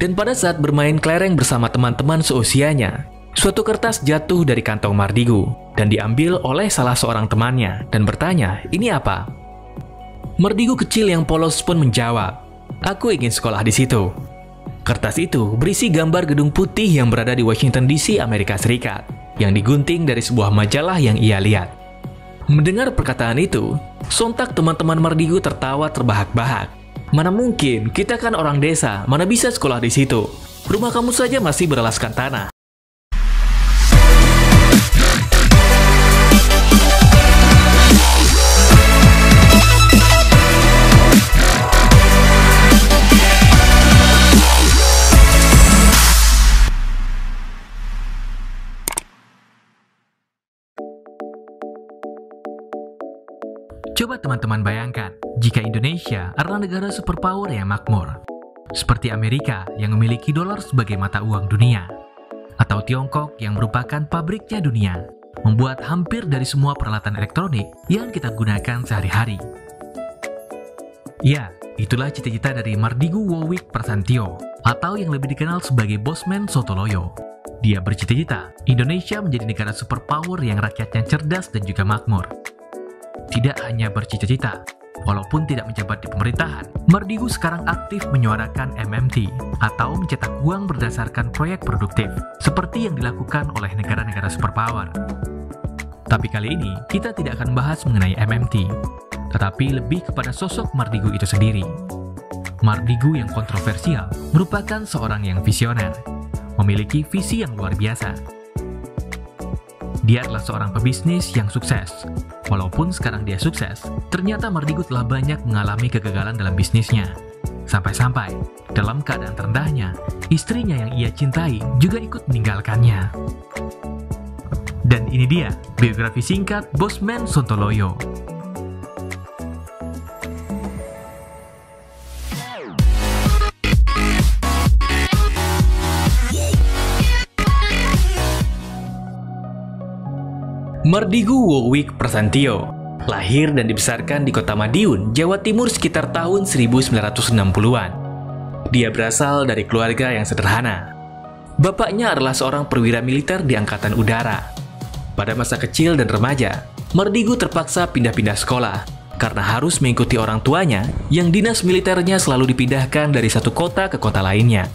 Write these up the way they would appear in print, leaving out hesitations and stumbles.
Dan pada saat bermain kelereng bersama teman-teman seusianya, suatu kertas jatuh dari kantong Mardigu dan diambil oleh salah seorang temannya dan bertanya, "Ini apa?" Mardigu kecil yang polos pun menjawab, "Aku ingin sekolah di situ." Kertas itu berisi gambar gedung putih yang berada di Washington DC, Amerika Serikat, yang digunting dari sebuah majalah yang ia lihat. Mendengar perkataan itu, sontak teman-teman Mardigu tertawa terbahak-bahak. "Mana mungkin, kita kan orang desa, mana bisa sekolah di situ? Rumah kamu saja masih beralaskan tanah." Coba teman-teman bayangkan, jika Indonesia adalah negara superpower yang makmur, seperti Amerika yang memiliki dolar sebagai mata uang dunia, atau Tiongkok yang merupakan pabriknya dunia, membuat hampir dari semua peralatan elektronik yang kita gunakan sehari-hari. Ya, itulah cita-cita dari Mardigu Wowick Prasantyo, atau yang lebih dikenal sebagai Bosman Sontoloyo. Dia bercita-cita Indonesia menjadi negara superpower yang rakyatnya cerdas dan juga makmur. Tidak hanya bercita-cita, walaupun tidak menjabat di pemerintahan, Mardigu sekarang aktif menyuarakan MMT atau mencetak uang berdasarkan proyek produktif, seperti yang dilakukan oleh negara-negara superpower. Tapi kali ini, kita tidak akan bahas mengenai MMT, tetapi lebih kepada sosok Mardigu itu sendiri. Mardigu yang kontroversial merupakan seorang yang visioner, memiliki visi yang luar biasa. Dia adalah seorang pebisnis yang sukses. Walaupun sekarang dia sukses, ternyata Mardigu telah banyak mengalami kegagalan dalam bisnisnya. Sampai-sampai, dalam keadaan terendahnya, istrinya yang ia cintai juga ikut meninggalkannya. Dan ini dia, biografi singkat Bosman Sontoloyo. Mardigu Wowick Prasantyo lahir dan dibesarkan di kota Madiun, Jawa Timur sekitar tahun 1960-an. Dia berasal dari keluarga yang sederhana. Bapaknya adalah seorang perwira militer di Angkatan Udara. Pada masa kecil dan remaja, Mardigu terpaksa pindah-pindah sekolah karena harus mengikuti orang tuanya yang dinas militernya selalu dipindahkan dari satu kota ke kota lainnya.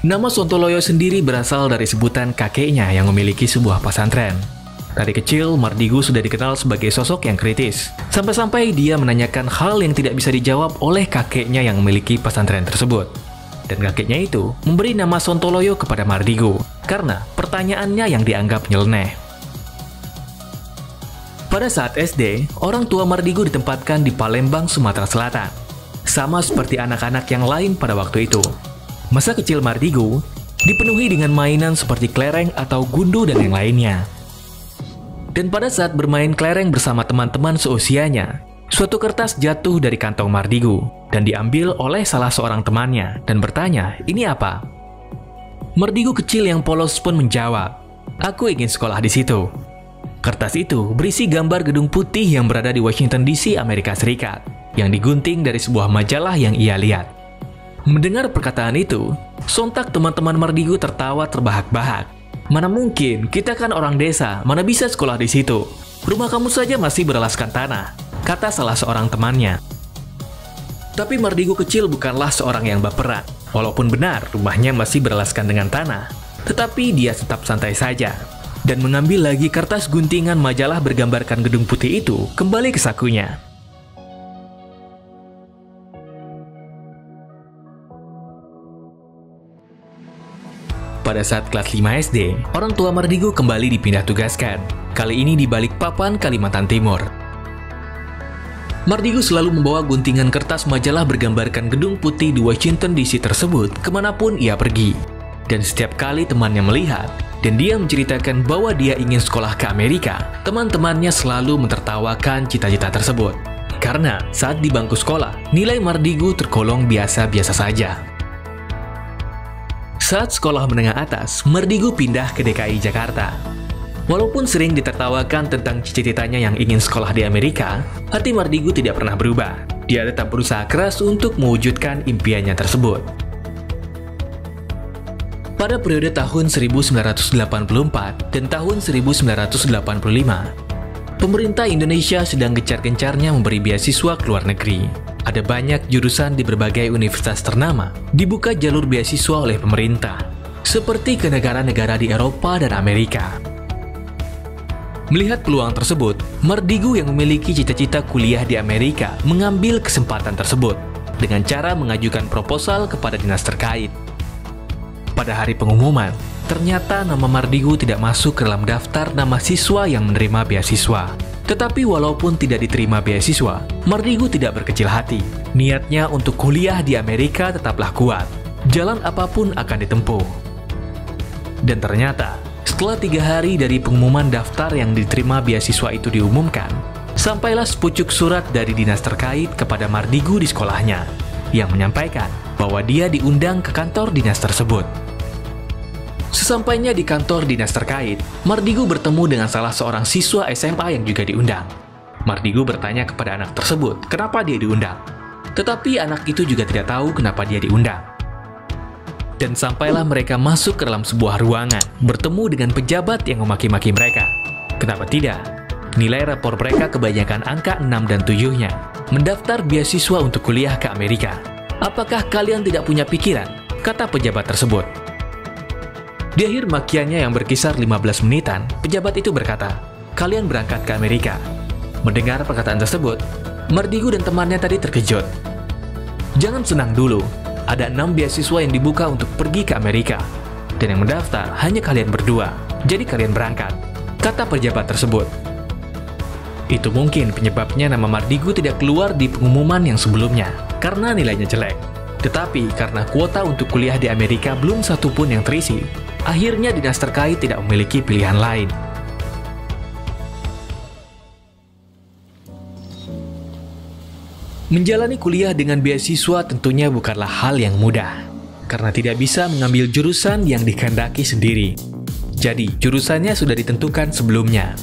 Nama Sontoloyo sendiri berasal dari sebutan kakeknya yang memiliki sebuah pesantren. Dari kecil, Mardigu sudah dikenal sebagai sosok yang kritis, sampai-sampai dia menanyakan hal yang tidak bisa dijawab oleh kakeknya yang memiliki pesantren tersebut. Dan kakeknya itu memberi nama Sontoloyo kepada Mardigu, karena pertanyaannya yang dianggap nyeleneh. Pada saat SD, orang tua Mardigu ditempatkan di Palembang, Sumatera Selatan. Sama seperti anak-anak yang lain pada waktu itu. Masa kecil Mardigu dipenuhi dengan mainan seperti kelereng atau gundu dan yang lainnya. Dan pada saat bermain kelereng bersama teman-teman seusianya, suatu kertas jatuh dari kantong Mardigu dan diambil oleh salah seorang temannya dan bertanya, "Ini apa?" Mardigu kecil yang polos pun menjawab, "Aku ingin sekolah di situ." Kertas itu berisi gambar gedung putih yang berada di Washington DC, Amerika Serikat, yang digunting dari sebuah majalah yang ia lihat. Mendengar perkataan itu, sontak teman-teman Mardigu tertawa terbahak-bahak. "Mana mungkin, kita kan orang desa, mana bisa sekolah di situ? Rumah kamu saja masih beralaskan tanah," kata salah seorang temannya. Tapi Mardigu kecil bukanlah seorang yang baperan. Walaupun benar rumahnya masih beralaskan dengan tanah, tetapi dia tetap santai saja dan mengambil lagi kertas guntingan majalah bergambarkan gedung putih itu kembali ke sakunya. Pada saat kelas 5 SD, orang tua Mardigu kembali dipindah tugaskan, kali ini di Balikpapan, Kalimantan Timur. Mardigu selalu membawa guntingan kertas majalah bergambarkan gedung putih di Washington DC tersebut kemanapun ia pergi. Dan setiap kali temannya melihat, dan dia menceritakan bahwa dia ingin sekolah ke Amerika, teman-temannya selalu mentertawakan cita-cita tersebut. Karena saat di bangku sekolah, nilai Mardigu tergolong biasa-biasa saja. Saat sekolah menengah atas, Mardigu pindah ke DKI Jakarta. Walaupun sering ditertawakan tentang cita-citanya yang ingin sekolah di Amerika, hati Mardigu tidak pernah berubah. Dia tetap berusaha keras untuk mewujudkan impiannya tersebut. Pada periode tahun 1984 dan tahun 1985, pemerintah Indonesia sedang gencar-gencarnya memberi beasiswa ke luar negeri. Ada banyak jurusan di berbagai universitas ternama dibuka jalur beasiswa oleh pemerintah, seperti ke negara-negara di Eropa dan Amerika. Melihat peluang tersebut, Mardigu yang memiliki cita-cita kuliah di Amerika mengambil kesempatan tersebut dengan cara mengajukan proposal kepada dinas terkait. Pada hari pengumuman, ternyata nama Mardigu tidak masuk ke dalam daftar nama siswa yang menerima beasiswa. Tetapi walaupun tidak diterima beasiswa, Mardigu tidak berkecil hati. Niatnya untuk kuliah di Amerika tetaplah kuat. Jalan apapun akan ditempuh. Dan ternyata, setelah 3 hari dari pengumuman daftar yang diterima beasiswa itu diumumkan, sampailah sepucuk surat dari dinas terkait kepada Mardigu di sekolahnya, yang menyampaikan bahwa dia diundang ke kantor dinas tersebut. Sesampainya di kantor dinas terkait, Mardigu bertemu dengan salah seorang siswa SMA yang juga diundang. Mardigu bertanya kepada anak tersebut kenapa dia diundang. Tetapi anak itu juga tidak tahu kenapa dia diundang. Dan sampailah mereka masuk ke dalam sebuah ruangan, bertemu dengan pejabat yang memaki-maki mereka. Kenapa tidak? Nilai rapor mereka kebanyakan angka 6 dan 7-nya. Mendaftar beasiswa untuk kuliah ke Amerika. Apakah kalian tidak punya pikiran? Kata pejabat tersebut. Di akhir makiannya yang berkisar 15 menitan, pejabat itu berkata, "Kalian berangkat ke Amerika." Mendengar perkataan tersebut, Mardigu dan temannya tadi terkejut. Jangan senang dulu. Ada 6 beasiswa yang dibuka untuk pergi ke Amerika. Dan yang mendaftar hanya kalian berdua. Jadi kalian berangkat, kata pejabat tersebut. Itu mungkin penyebabnya nama Mardigu tidak keluar di pengumuman yang sebelumnya, karena nilainya jelek. Tetapi karena kuota untuk kuliah di Amerika belum satu pun yang terisi, akhirnya dinas terkait tidak memiliki pilihan lain. Menjalani kuliah dengan beasiswa tentunya bukanlah hal yang mudah, karena tidak bisa mengambil jurusan yang dikehendaki sendiri. Jadi, jurusannya sudah ditentukan sebelumnya.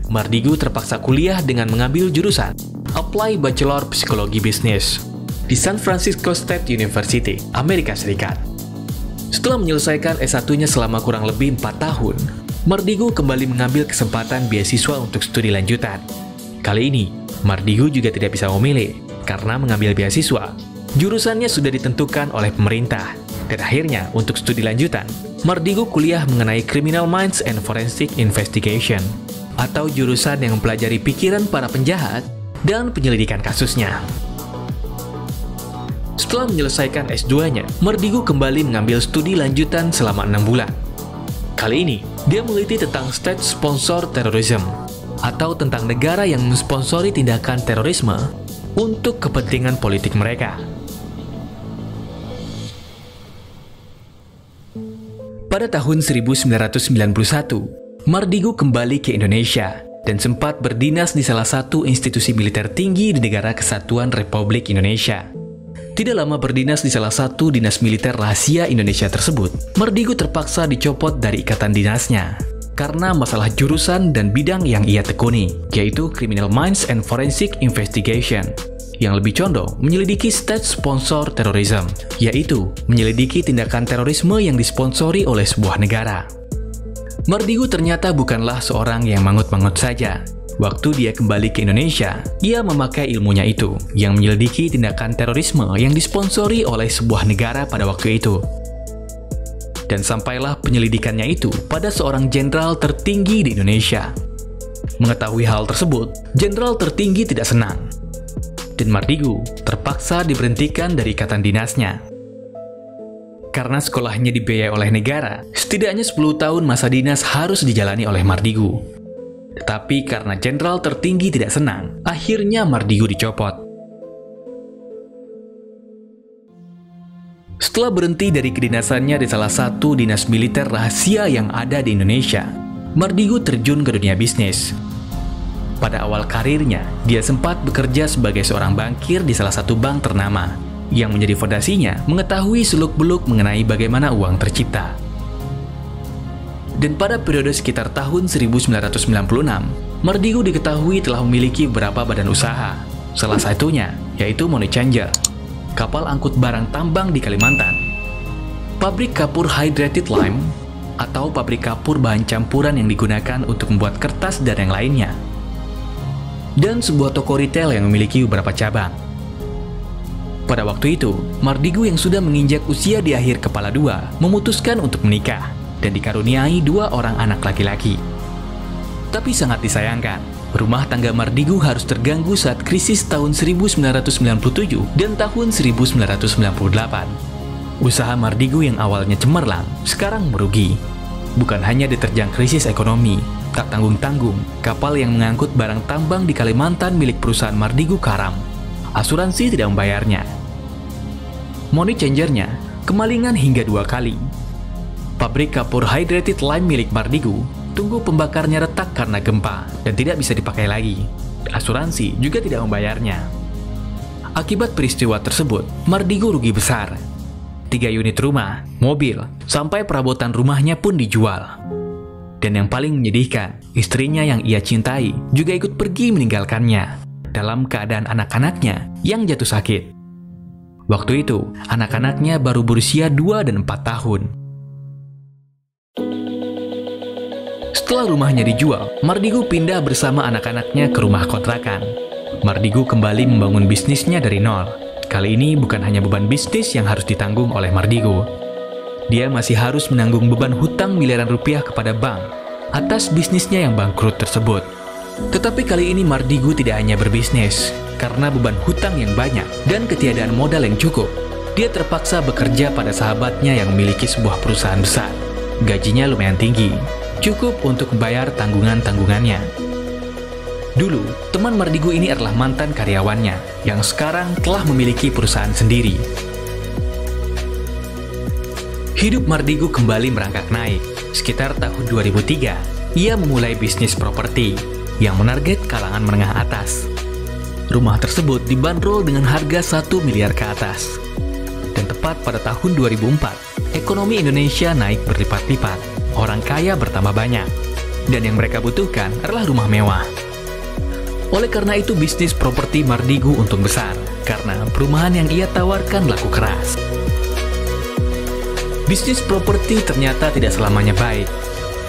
Mardigu terpaksa kuliah dengan mengambil jurusan Apply Bachelor Psikologi Bisnis di San Francisco State University, Amerika Serikat. Setelah menyelesaikan S1-nya selama kurang lebih 4 tahun, Mardigu kembali mengambil kesempatan beasiswa untuk studi lanjutan. Kali ini, Mardigu juga tidak bisa memilih, karena mengambil beasiswa, jurusannya sudah ditentukan oleh pemerintah. Dan akhirnya, untuk studi lanjutan, Mardigu kuliah mengenai Criminal Minds and Forensic Investigation, atau jurusan yang mempelajari pikiran para penjahat dan penyelidikan kasusnya. Setelah menyelesaikan S2-nya, Mardigu kembali mengambil studi lanjutan selama 6 bulan. Kali ini, dia meneliti tentang State Sponsor Terrorism, atau tentang negara yang mensponsori tindakan terorisme untuk kepentingan politik mereka. Pada tahun 1991, Mardigu kembali ke Indonesia dan sempat berdinas di salah satu institusi militer tinggi di Negara Kesatuan Republik Indonesia. Tidak lama berdinas di salah satu dinas militer rahasia Indonesia tersebut, Mardigu terpaksa dicopot dari ikatan dinasnya karena masalah jurusan dan bidang yang ia tekuni, yaitu Criminal Minds and Forensic Investigation, yang lebih condong menyelidiki State Sponsor Terrorism, yaitu menyelidiki tindakan terorisme yang disponsori oleh sebuah negara. Mardigu ternyata bukanlah seorang yang mangut-mangut saja. Waktu dia kembali ke Indonesia, ia memakai ilmunya itu, yang menyelidiki tindakan terorisme yang disponsori oleh sebuah negara pada waktu itu. Dan sampailah penyelidikannya itu pada seorang jenderal tertinggi di Indonesia. Mengetahui hal tersebut, jenderal tertinggi tidak senang. Dan Mardigu terpaksa diberhentikan dari ikatan dinasnya. Karena sekolahnya dibiayai oleh negara, setidaknya 10 tahun masa dinas harus dijalani oleh Mardigu. Tetapi karena jenderal tertinggi tidak senang, akhirnya Mardigu dicopot. Setelah berhenti dari kedinasannya di salah satu dinas militer rahasia yang ada di Indonesia, Mardigu terjun ke dunia bisnis. Pada awal karirnya, dia sempat bekerja sebagai seorang bankir di salah satu bank ternama, yang menjadi fondasinya mengetahui seluk-beluk mengenai bagaimana uang tercipta. Dan pada periode sekitar tahun 1996, Mardigu diketahui telah memiliki beberapa badan usaha. Salah satunya yaitu Money Changer, kapal angkut barang tambang di Kalimantan. pabrik kapur hydrated lime, atau pabrik kapur bahan campuran yang digunakan untuk membuat kertas dan yang lainnya, dan sebuah toko retail yang memiliki beberapa cabang. Pada waktu itu, Mardigu yang sudah menginjak usia di akhir kepala dua memutuskan untuk menikah dan dikaruniai 2 orang anak laki-laki. Tapi sangat disayangkan, rumah tangga Mardigu harus terganggu saat krisis tahun 1997 dan tahun 1998. Usaha Mardigu yang awalnya cemerlang, sekarang merugi. Bukan hanya diterjang krisis ekonomi, tak tanggung-tanggung, kapal yang mengangkut barang tambang di Kalimantan milik perusahaan Mardigu karam. Asuransi tidak membayarnya. Money changernya, kemalingan hingga 2 kali. Pabrik kapur hydrated lime milik Mardigu, tunggu pembakarnya retak karena gempa dan tidak bisa dipakai lagi. Asuransi juga tidak membayarnya. Akibat peristiwa tersebut, Mardigu rugi besar. 3 unit rumah, mobil, sampai perabotan rumahnya pun dijual. Dan yang paling menyedihkan, istrinya yang ia cintai juga ikut pergi meninggalkannya dalam keadaan anak-anaknya yang jatuh sakit. Waktu itu, anak-anaknya baru berusia 2 dan 4 tahun. Setelah rumahnya dijual, Mardigu pindah bersama anak-anaknya ke rumah kontrakan. Mardigu kembali membangun bisnisnya dari nol. Kali ini bukan hanya beban bisnis yang harus ditanggung oleh Mardigu. Dia masih harus menanggung beban hutang miliaran rupiah kepada bank atas bisnisnya yang bangkrut tersebut. Tetapi kali ini Mardigu tidak hanya berbisnis. Karena beban hutang yang banyak dan ketiadaan modal yang cukup, dia terpaksa bekerja pada sahabatnya yang memiliki sebuah perusahaan besar. Gajinya lumayan tinggi, cukup untuk membayar tanggungan-tanggungannya. Dulu, teman Mardigu ini adalah mantan karyawannya yang sekarang telah memiliki perusahaan sendiri. Hidup Mardigu kembali merangkak naik. Sekitar tahun 2003, ia memulai bisnis properti yang menarget kalangan menengah atas. Rumah tersebut dibanderol dengan harga 1 miliar ke atas. Dan tepat pada tahun 2004, ekonomi Indonesia naik berlipat-lipat. Orang kaya bertambah banyak. Dan yang mereka butuhkan adalah rumah mewah. Oleh karena itu, bisnis properti Mardigu untung besar karena perumahan yang ia tawarkan laku keras. Bisnis properti ternyata tidak selamanya baik.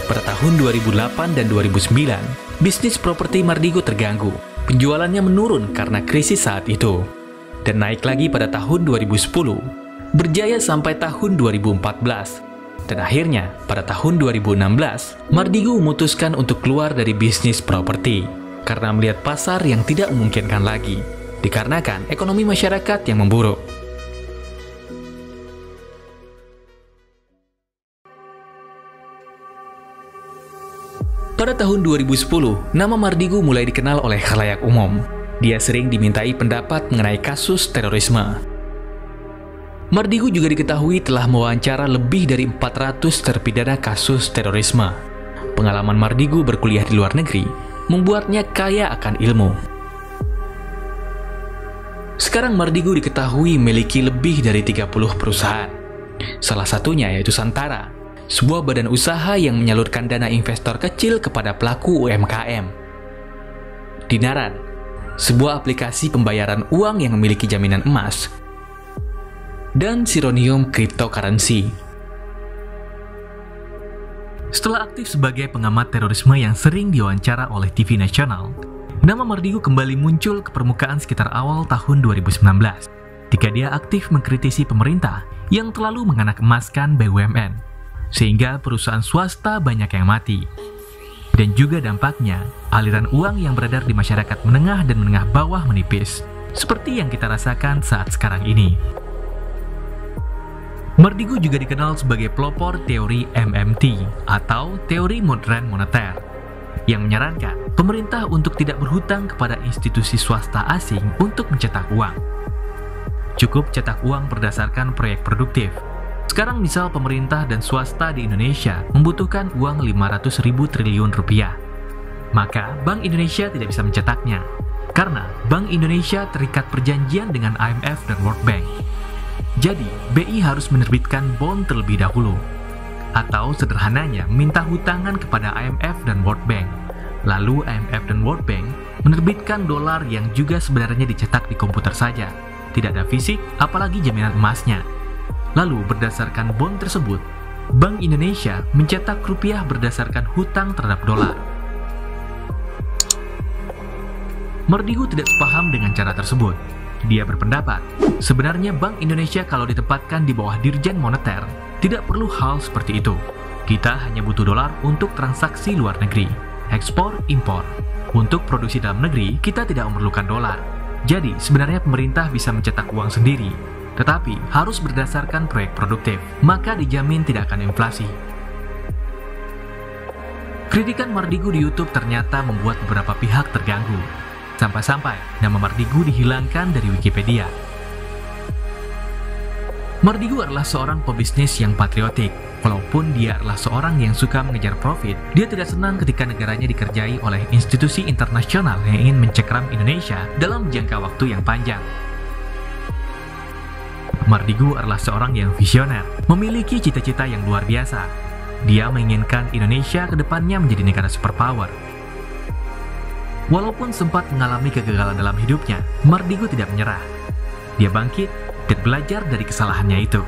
Pada tahun 2008 dan 2009, bisnis properti Mardigu terganggu. Penjualannya menurun karena krisis saat itu. Dan naik lagi pada tahun 2010, berjaya sampai tahun 2014. Dan akhirnya, pada tahun 2016, Mardigu memutuskan untuk keluar dari bisnis properti karena melihat pasar yang tidak memungkinkan lagi, dikarenakan ekonomi masyarakat yang memburuk. Pada tahun 2010, nama Mardigu mulai dikenal oleh khalayak umum. Dia sering dimintai pendapat mengenai kasus terorisme. Mardigu juga diketahui telah mewawancara lebih dari 400 terpidana kasus terorisme. Pengalaman Mardigu berkuliah di luar negeri membuatnya kaya akan ilmu. Sekarang Mardigu diketahui memiliki lebih dari 30 perusahaan. Salah satunya yaitu Santara, sebuah badan usaha yang menyalurkan dana investor kecil kepada pelaku UMKM. Dinaran, sebuah aplikasi pembayaran uang yang memiliki jaminan emas. Dan Sironium Cryptocurrency. Setelah aktif sebagai pengamat terorisme yang sering diwawancara oleh TV nasional, nama Mardigu kembali muncul ke permukaan sekitar awal tahun 2019, ketika dia aktif mengkritisi pemerintah yang terlalu menganak-emaskan BUMN, sehingga perusahaan swasta banyak yang mati. Dan juga dampaknya, aliran uang yang beredar di masyarakat menengah dan menengah bawah menipis, seperti yang kita rasakan saat sekarang ini. Mardigu juga dikenal sebagai pelopor teori MMT atau teori modern moneter yang menyarankan pemerintah untuk tidak berhutang kepada institusi swasta asing untuk mencetak uang. Cukup cetak uang berdasarkan proyek produktif. Sekarang misal pemerintah dan swasta di Indonesia membutuhkan uang 500.000 triliun rupiah. Maka Bank Indonesia tidak bisa mencetaknya karena Bank Indonesia terikat perjanjian dengan IMF dan World Bank. Jadi, BI harus menerbitkan bond terlebih dahulu. Atau sederhananya, minta hutangan kepada IMF dan World Bank. Lalu IMF dan World Bank menerbitkan dolar yang juga sebenarnya dicetak di komputer saja. Tidak ada fisik, apalagi jaminan emasnya. Lalu berdasarkan bond tersebut, Bank Indonesia mencetak rupiah berdasarkan hutang terhadap dolar. Mardigu tidak sepaham dengan cara tersebut. Dia berpendapat, sebenarnya Bank Indonesia kalau ditempatkan di bawah Dirjen Moneter, tidak perlu hal seperti itu. Kita hanya butuh dolar untuk transaksi luar negeri, ekspor, impor. Untuk produksi dalam negeri, kita tidak memerlukan dolar. Jadi, sebenarnya pemerintah bisa mencetak uang sendiri, tetapi harus berdasarkan proyek produktif, maka dijamin tidak akan inflasi. Kritikan Mardigu di YouTube ternyata membuat beberapa pihak terganggu, sampai-sampai nama Mardigu dihilangkan dari Wikipedia. Mardigu adalah seorang pebisnis yang patriotik. Walaupun dia adalah seorang yang suka mengejar profit, dia tidak senang ketika negaranya dikerjai oleh institusi internasional yang ingin mencekram Indonesia dalam jangka waktu yang panjang. Mardigu adalah seorang yang visioner, memiliki cita-cita yang luar biasa. Dia menginginkan Indonesia ke depannya menjadi negara superpower. Walaupun sempat mengalami kegagalan dalam hidupnya, Mardigu tidak menyerah. Dia bangkit dan belajar dari kesalahannya itu.